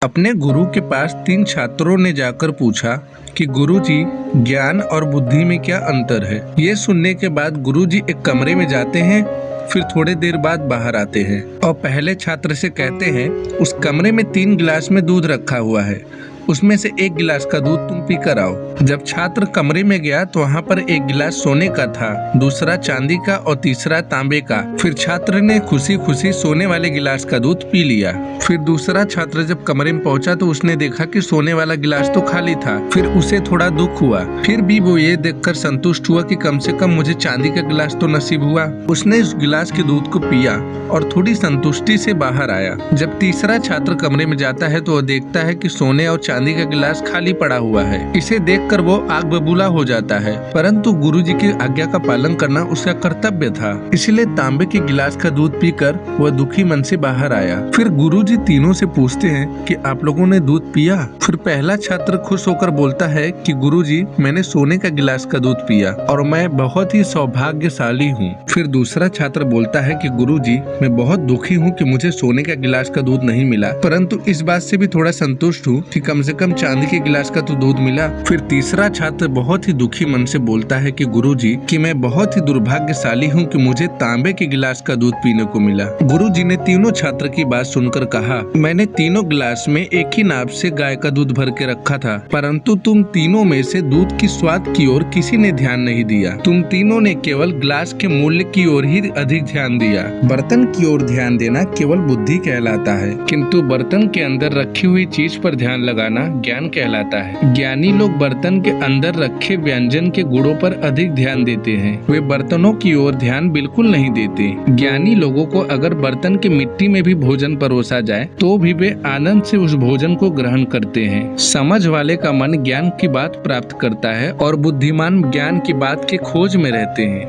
अपने गुरु के पास 3 छात्रों ने जाकर पूछा कि गुरुजी, ज्ञान और बुद्धि में क्या अंतर है। ये सुनने के बाद गुरुजी एक कमरे में जाते हैं, फिर थोड़ी देर बाद बाहर आते हैं और पहले छात्र से कहते हैं, उस कमरे में 3 गिलास में दूध रखा हुआ है, उसमें से 1 गिलास का दूध तुम पी कर आओ। जब छात्र कमरे में गया तो वहाँ पर 1 गिलास सोने का था, दूसरा चांदी का और तीसरा तांबे का। फिर छात्र ने खुशी खुशी सोने वाले गिलास का दूध पी लिया। फिर दूसरा छात्र जब कमरे में पहुंचा तो उसने देखा कि सोने वाला गिलास तो खाली था। फिर उसे थोड़ा दुख हुआ, फिर भी वो ये देखकर संतुष्ट हुआ कि कम से कम मुझे चांदी का गिलास तो नसीब हुआ। उसने उस गिलास के दूध को पिया और थोड़ी संतुष्टि से बाहर आया। जब तीसरा छात्र कमरे में जाता है तो वह देखता है कि सोने और चांदी का गिलास खाली पड़ा हुआ है। इसे देखकर वो आग बबूला हो जाता है, परंतु गुरुजी की आज्ञा का पालन करना उसका कर्तव्य था, इसलिए तांबे के गिलास का दूध पीकर वह दुखी मन से बाहर आया। फिर गुरुजी तीनों से पूछते हैं कि आप लोगों ने दूध पिया। फिर पहला छात्र खुश होकर बोलता है कि गुरुजी, मैंने सोने का गिलास का दूध पिया और मैं बहुत ही सौभाग्यशाली हूँ। फिर दूसरा छात्र बोलता है कि गुरुजी, मैं बहुत दुखी हूँ कि मुझे सोने का गिलास का दूध नहीं मिला, परंतु इस बात से भी थोड़ा संतुष्ट हूँ कि कम से कम चांदी के गिलास का तो दूध मिला। फिर तीसरा छात्र बहुत ही दुखी मन से बोलता है कि गुरुजी, कि मैं बहुत ही दुर्भाग्यशाली हूँ कि मुझे तांबे के गिलास का दूध पीने को मिला। गुरुजी ने तीनों छात्र की बात सुनकर कहा, मैंने तीनों गिलास में एक ही नाप से गाय का दूध भर के रखा था, परंतु तुम तीनों में से दूध की स्वाद की ओर किसी ने ध्यान नहीं दिया। तुम तीनों ने केवल गिलास के मूल्य की ओर ही अधिक ध्यान दिया। बर्तन की ओर ध्यान देना केवल बुद्धि कहलाता है, किंतु बर्तन के अंदर रखी हुई चीज पर ध्यान लगाना ज्ञान कहलाता है। ज्ञानी लोग बर्तन के अंदर रखे व्यंजन के गुणों पर अधिक ध्यान देते हैं, वे बर्तनों की ओर ध्यान बिल्कुल नहीं देते। ज्ञानी लोगों को अगर बर्तन की मिट्टी में भी भोजन परोसा जाए तो भी वे आनंद से उस भोजन को ग्रहण करते हैं। समझ वाले का मन ज्ञान की बात प्राप्त करता है और बुद्धिमान ज्ञान की बात के खोज में रहते हैं।